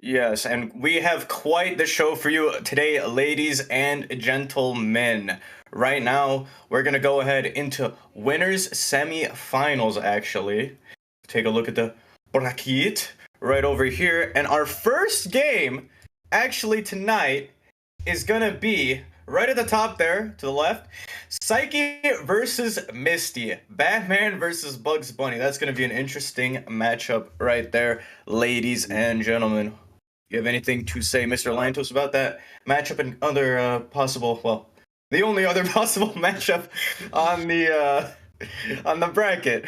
Yes, and we have quite the show for you today, ladies and gentlemen. Right now, we're going to go ahead into winners semi-finals, actually. Take a look at the bracket right over here. And our first game, actually tonight, is going to be right at the top there, to the left, Saiki versus Misty. Batman versus Bugs Bunny. That's going to be an interesting matchup right there, ladies and gentlemen. You have anything to say, Mr. Lantos, about that matchup and other possible, well, the only other possible matchup on the bracket?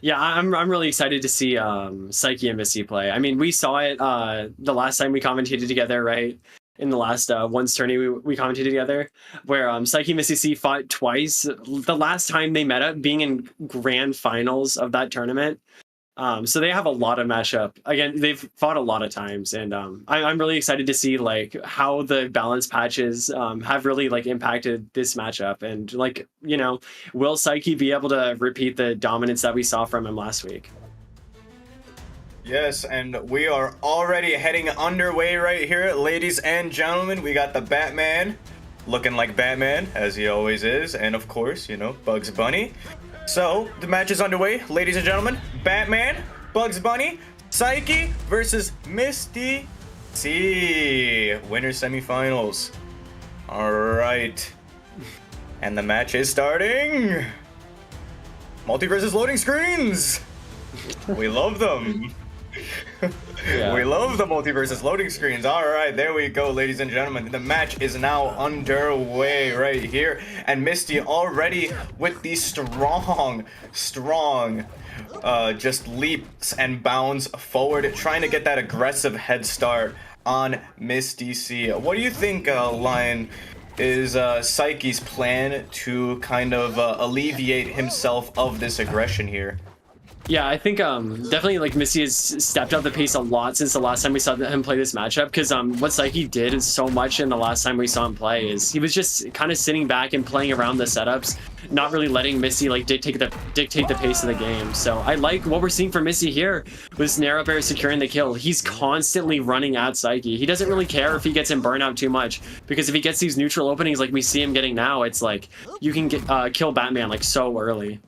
Yeah, I'm really excited to see Saiki and Misty play. I mean, we saw it the last time we commentated together, right? In the last one's tourney we commentated together, where Saiki and Misty C fought twice. The last time they met up being in grand finals of that tournament. So they have a lot of matchup. Again, they've fought a lot of times, and I'm really excited to see like how the balance patches have really like impacted this matchup, and like will Saiki be able to repeat the dominance that we saw from him last week? Yes, and we are already heading underway right here, ladies and gentlemen. We got the Batman looking like Batman, as he always is, and of course, Bugs Bunny. So, the match is underway, ladies and gentlemen. Batman, Bugs Bunny, Saiki versus Misty C. Winner semifinals. Alright. And the match is starting. Multiversus loading screens. We love them. Yeah. We love the Multiversus loading screens. Alright, there we go, ladies and gentlemen. The match is now underway right here. And Misty already with the strong, just leaps and bounds forward, trying to get that aggressive head start on Misty C. What do you think, Lion, is Saiki's plan to kind of alleviate himself of this aggression here? Yeah, I think definitely like Misty has stepped up the pace a lot since the last time we saw him play this matchup, because what Saiki did is so much in the last time we saw him play is he was just kind of sitting back and playing around the setups, not really letting Misty like dictate the pace of the game. So I like what we're seeing from Misty here with Snare Bear securing the kill. He's constantly running at Saiki. He doesn't really care if he gets him burned out too much, because if he gets these neutral openings like we see him getting now, it's like you can get kill Batman like so early.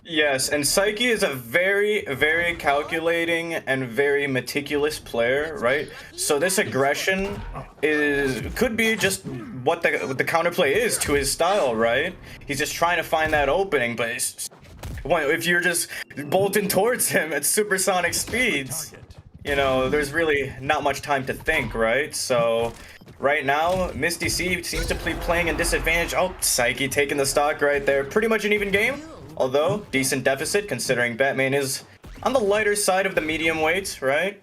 Yes, and Saiki is a very, very calculating and very meticulous player, right? So this aggression could be just what the counterplay is to his style, right? He's just trying to find that opening, but if you're just bolting towards him at supersonic speeds, there's really not much time to think, right? So right now, Misty C seems to be playing in disadvantage. Oh, Saiki taking the stock right there. Pretty much an even game. Although, decent deficit considering Batman is on the lighter side of the medium weights, right?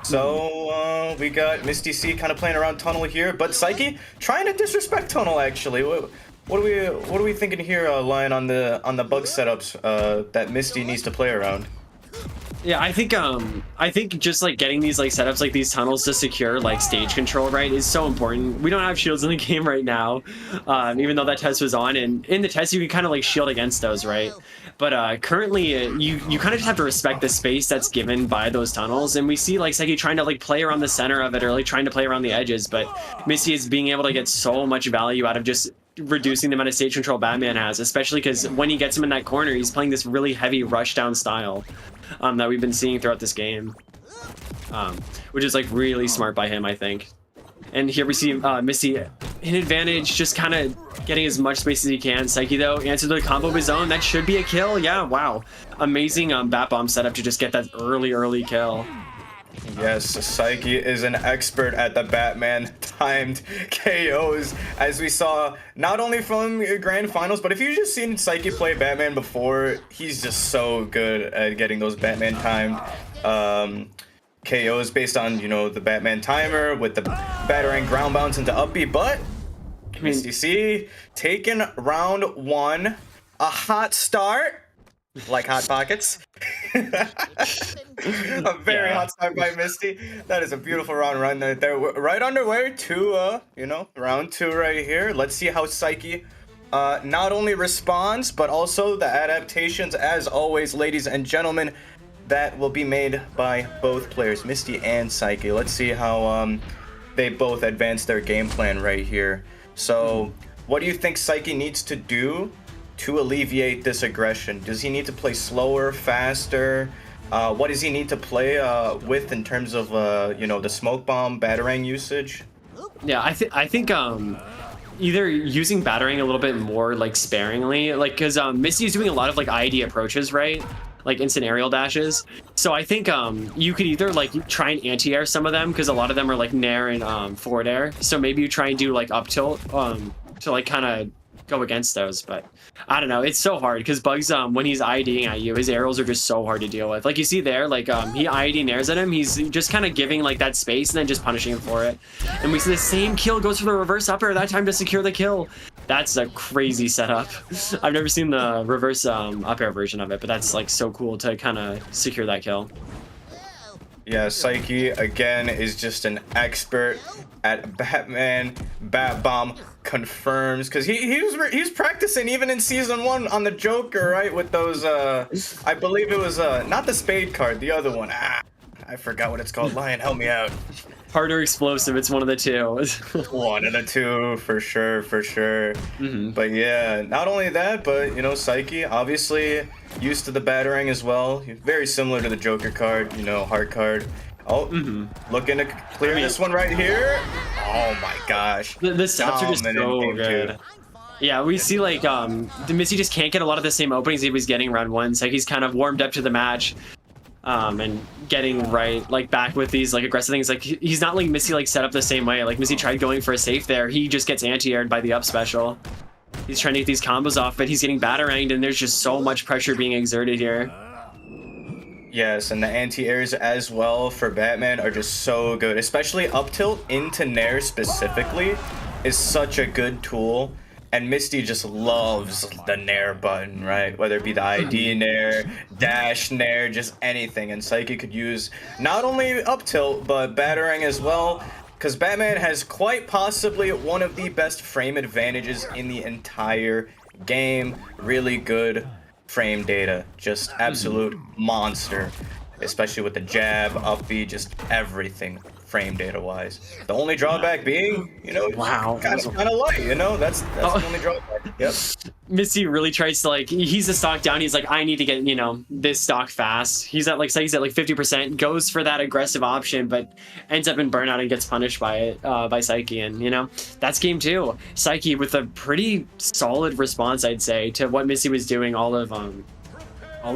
So, we got Misty C kind of playing around Tunnel here, but Saiki trying to disrespect Tunnel, actually. What are we thinking here, Lion, on the bug setups that Misty needs to play around? Yeah, I think just like getting these like setups like these tunnels to secure like stage control, right, is so important. We don't have shields in the game right now, even though that test was on, and in the test you can kind of like shield against those, right? But currently you kind of just have to respect the space that's given by those tunnels, and we see like Saiki trying to like play around the center of it or like trying to play around the edges, but Misty is being able to get so much value out of just reducing the amount of stage control Batman has, especially because when he gets him in that corner, he's playing this really heavy rush down style that we've been seeing throughout this game, which is like really smart by him, I think. And here we see Misty in advantage, just kind of getting as much space as he can. Saiki though answered the combo of his own. That should be a kill. Yeah, wow, amazing bat bomb setup to just get that early kill. Yes, Saiki is an expert at the Batman timed KOs, as we saw not only from Grand Finals, but if you've just seen Saiki play Batman before, he's just so good at getting those Batman timed KOs based on, the Batman timer with the battering ground bounce into up B. But Misty C taking round one, a hot start. Like Hot Pockets. A very hot start by Misty. That is a beautiful round run right there. We're right underway to, round two right here. Let's see how Saiki not only responds, but also the adaptations, as always, ladies and gentlemen. that will be made by both players, Misty and Saiki. Let's see how they both advance their game plan right here. So, what do you think Saiki needs to do to alleviate this aggression? Does he need to play slower, faster? What does he need to play with in terms of you know, the smoke bomb batarang usage? Yeah, I think either using battering a little bit more like sparingly, like because Misty is doing a lot of like ID approaches, right? Like instant aerial dashes. So I think you could either like try and anti-air some of them, because a lot of them are like nair and forward air. So maybe you try and do like up tilt to like kind of go against those. But I don't know, it's so hard because Bugs when he's IDing at you, his aerials are just so hard to deal with. Like you see there, like he ID nairs at him, he's just kind of giving like that space and then just punishing him for it. And we see the same kill goes for the reverse up air that time to secure the kill. That's a crazy setup. I've never seen the reverse up air version of it, but that's like so cool to kind of secure that kill. Yeah, Saiki again is just an expert at Batman. Bat Bomb confirms, because he was practicing even in season 1 on the Joker, right? With those I believe it was not the spade card, the other one. I forgot what it's called. Lion, help me out. Harder explosive, it's one of the two. One of the two, for sure, for sure. But yeah, not only that, but you know, Saiki obviously used to the batarang as well. Very similar to the Joker card, you know, heart card. Oh, looking to clear this one right here. Oh my gosh. The setups are just so good. Yeah, we see like the Misty just can't get a lot of the same openings he was getting round 1. So he's kind of warmed up to the match. And getting right like back with these like aggressive things. Like he's not letting Misty like set up the same way. Like Misty tried going for a safe there, he just gets anti-aired by the up special. He's trying to get these combos off, but he's getting bataranged, and there's just so much pressure being exerted here. Yes, and the anti-airs as well for Batman are just so good, especially up tilt into nair specifically is such a good tool. And Misty just loves the nair button, right? Whether it be the ID nair, dash nair, just anything. And Saiki could use not only up tilt, but batarang as well, because Batman has quite possibly one of the best frame advantages in the entire game. Really good frame data, just absolute monster, especially with the jab, up B, just everything. Frame data wise, the only drawback being, you know, wow, kind of light, you know, that's the only drawback. Yep. Misty really tries to like, he's a stock down, he's like, I need to get, you know, this stock fast. He's at like, Saiki's at like 50%, goes for that aggressive option, but ends up in burnout and gets punished by it, by Saiki. And you know, that's game 2. Saiki with a pretty solid response, I'd say, to what Misty was doing all of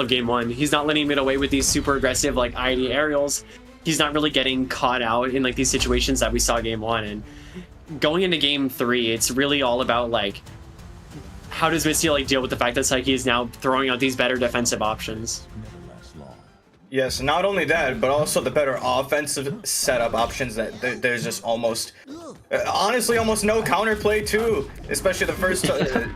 game 1. He's not letting him get away with these super aggressive like ID aerials. He's not really getting caught out in like these situations that we saw game 1. And going into game 3, it's really all about like, how does Misty like deal with the fact that Saiki is now throwing out these better defensive options? Yes, not only that, but also the better offensive setup options that there's just almost, honestly, almost no counterplay too, especially the first,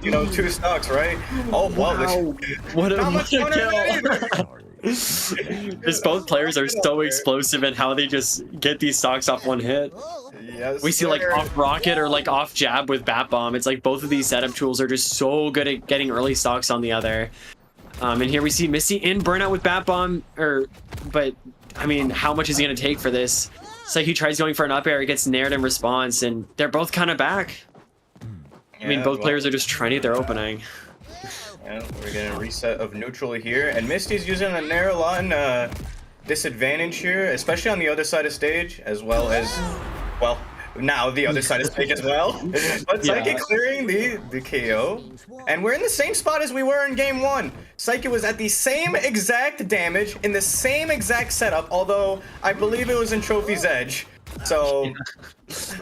you know, 2 stocks, right? Oh, wow. What a kill. Just both players are so explosive in how they just get these stocks off one hit. Yes, we see like off rocket or like off jab with bat bomb. It's like both of these setup tools are just so good at getting early stocks on the other. And here we see Misty in burnout with bat bomb, but I mean, how much is he gonna take for this? It's like he tries going for an up air, it gets nared in response, and they're both kind of back. I mean, both players are just trying to get their opening. Yeah, we're getting a reset of neutral here, and Misty's using a nair a lot in disadvantage here, especially on the other side of stage, as well as, well, now the other side of stage as well. But Saiki clearing the KO, and we're in the same spot as we were in game 1. Saiki was at the same exact damage in the same exact setup, although I believe it was in Trophy's Edge. So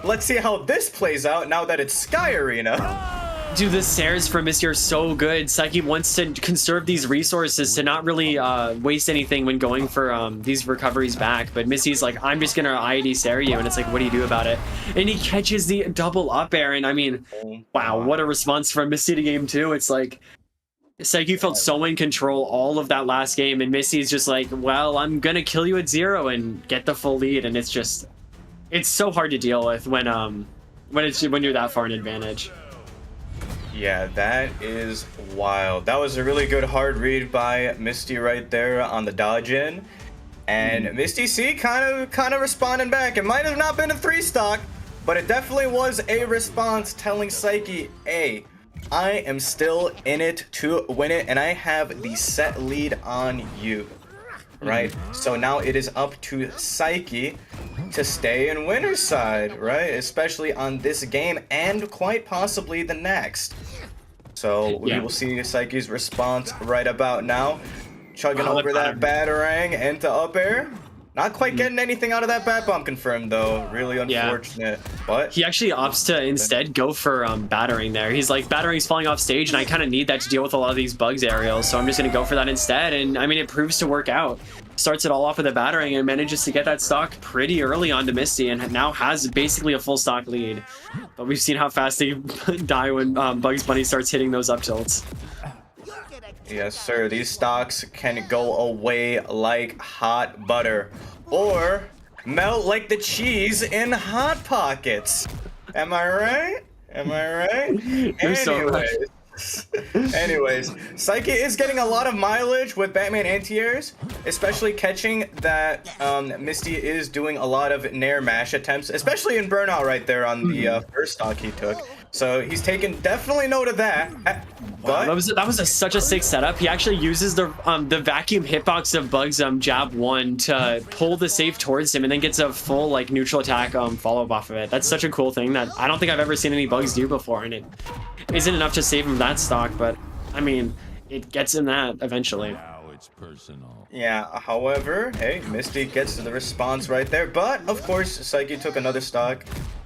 let's see how this plays out now that it's Sky Arena. Dude, the Sares for Misty are so good. Saiki wants to conserve these resources to not really waste anything when going for these recoveries back. But Misty's like, I'm just gonna ID Sare you, and it's like, what do you do about it? And he catches the double up air, and I mean, wow, what a response from Misty to game 2. It's like, Saiki felt so in control all of that last game, and Misty's just like, well, I'm gonna kill you at 0 and get the full lead, and it's just, it's so hard to deal with when you're that far in advantage. Yeah, that is wild. That was a really good hard read by Misty right there on the dodge in. And Misty C kind of responding back. It might have not been a 3-stock, but it definitely was a response telling Saiki, hey, I am still in it to win it, and I have the set lead on you. Right? So now it is up to Saiki to stay in winner's side, right? Especially on this game and quite possibly the next. So we will see Saiki's response right about now. Chugging over that batarang into up air. Not quite getting anything out of that bat bomb confirmed though. Really unfortunate. But he actually opts to instead go for battering there. He's like, battering's falling off stage and I kind of need that to deal with a lot of these bugs aerials, so I'm just going to go for that instead. And I mean, it proves to work out. Starts it all off with a battering and manages to get that stock pretty early onto Misty, and now has basically a full stock lead. But we've seen how fast they die when Bugs Bunny starts hitting those up tilts. Yes, sir. These stocks can go away like hot butter, or melt like the cheese in Hot Pockets. Am I right? Am I right? You're so right. Anyways, Saiki is getting a lot of mileage with Batman anti-airs, especially catching that Misty is doing a lot of nair mash attempts, especially in Burnout right there on the first stock he took. So he's taken definitely note of that. But that was such a sick setup. He actually uses the vacuum hitbox of Bugs jab 1 to pull the safe towards him, and then gets a full like neutral attack follow up off of it. That's such a cool thing that I don't think I've ever seen any Bugs do before, and it isn't enough to save him that stock, but I mean, it gets him that eventually. Now it's personal. Yeah, however, hey, Misty gets the response right there, but of course, Saiki took another stock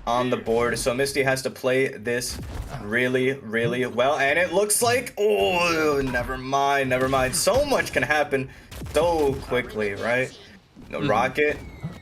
on the board, so Misty has to play this really, really well, and it looks like, oh, never mind. So much can happen so quickly, right? The rocket.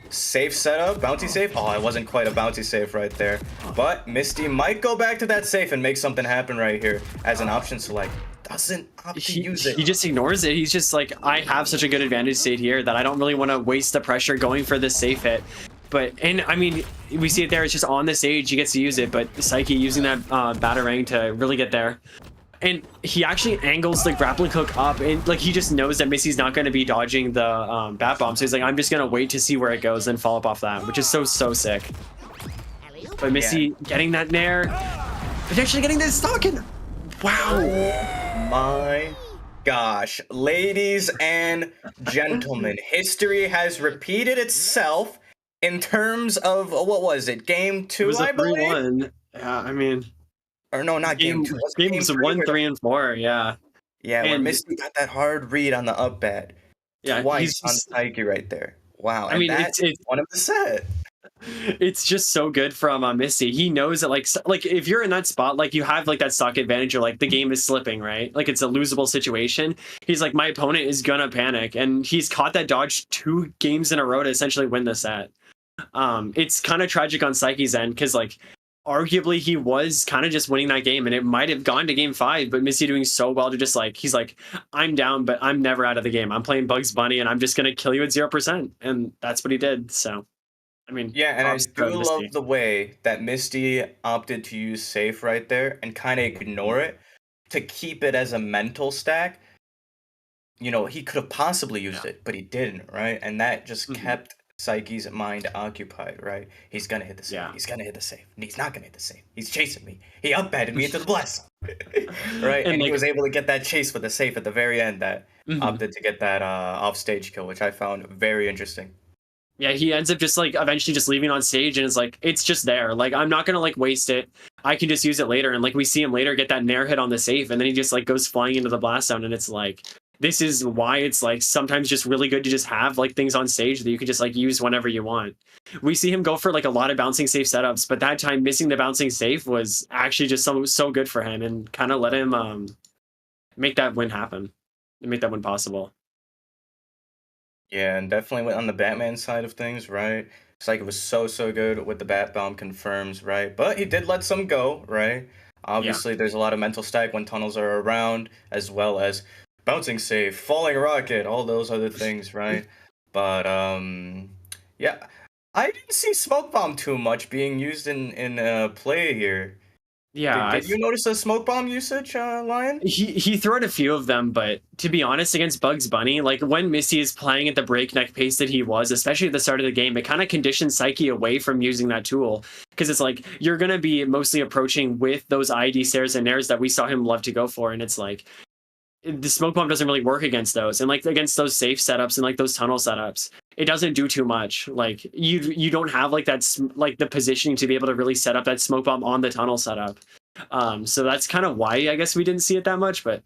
Safe setup, bounty safe. Oh, it wasn't quite a bounty safe right there. But Misty might go back to that safe and make something happen right here as an option select. Doesn't opt to use it. He just ignores it. He's just like, I have such a good advantage state here that I don't really want to waste the pressure going for this safe hit. But, and I mean, we see it there. It's just on the stage. He gets to use it. But Saiki using that batarang to really get there. And he actually angles the grappling hook up, and like he just knows that Missy's not going to be dodging the bat bomb, so he's like, I'm just going to wait to see where it goes and follow up off that, which is so sick. But Missy getting that nair, potentially getting this stock in. Wow. Oh my gosh. Ladies and gentlemen, history has repeated itself in terms of, what was it, game 2, it was I believe? 3-1. Yeah, I mean... Or no, not game 2. Games 1, 3, and 4, yeah. Yeah, where Misty got that hard read on the up bat. Yeah, twice on Saiki right there. Wow, I mean, it's one of the set. It's just so good from Misty. He knows that like if you're in that spot, like you have like that stock advantage, or like the game is slipping, right? Like it's a losable situation. He's like, my opponent is gonna panic, and he's caught that dodge 2 games in a row to essentially win the set. It's kind of tragic on Saiki's end, because like arguably he was kind of just winning that game, and it might have gone to game 5, but Misty doing so well to just like, he's like, I'm down, but I'm never out of the game. I'm playing Bugs Bunny, and I'm just gonna kill you at 0%, and that's what he did. So I mean, yeah, and I do love the way that Misty opted to use safe right there and kind of ignore it to keep it as a mental stack. You know, he could have possibly used it, but he didn't, right? And that just kept Saiki's mind occupied, right? He's gonna hit the safe. Yeah. He's gonna hit the safe. He's not gonna hit the safe. He's chasing me. He up-batted me into the blast. Right? And like, he was able to get that chase with the safe at the very end that opted to get that off-stage kill, which I found very interesting. Yeah, he ends up just like eventually just leaving on stage, and it's like, it's just there. Like, I'm not gonna like waste it. I can just use it later. And like we see him later get that nair hit on the safe, and then he just like goes flying into the blast zone, and it's like, this is why it's like sometimes just really good to just have like things on stage that you can just like use whenever you want. We see him go for like a lot of bouncing safe setups, but that time missing the bouncing safe was actually just so good for him, and kind of let him make that win happen and make that win possible. Yeah, and definitely went on the Batman side of things, right? It's like it was so good with the Bat Bomb confirms, right? But he did let some go, right? Obviously, there's a lot of mental stack when tunnels are around, as well as bouncing safe, falling rocket, all those other things, right? But yeah, I didn't see smoke bomb too much being used in play here. Yeah, Did you notice the smoke bomb usage, Lion? he threw out a few of them, but to be honest, against Bugs Bunny, like when Misty is playing at the breakneck pace that he was, especially at the start of the game, it kind of conditions Saiki away from using that tool, because it's like you're gonna be mostly approaching with those ID stairs and nairs that we saw him love to go for, and it's like the smoke bomb doesn't really work against those, and like against those safe setups and like those tunnel setups, it doesn't do too much. Like you don't have like that like the positioning to be able to really set up that smoke bomb on the tunnel setup. So that's kind of why I guess we didn't see it that much, but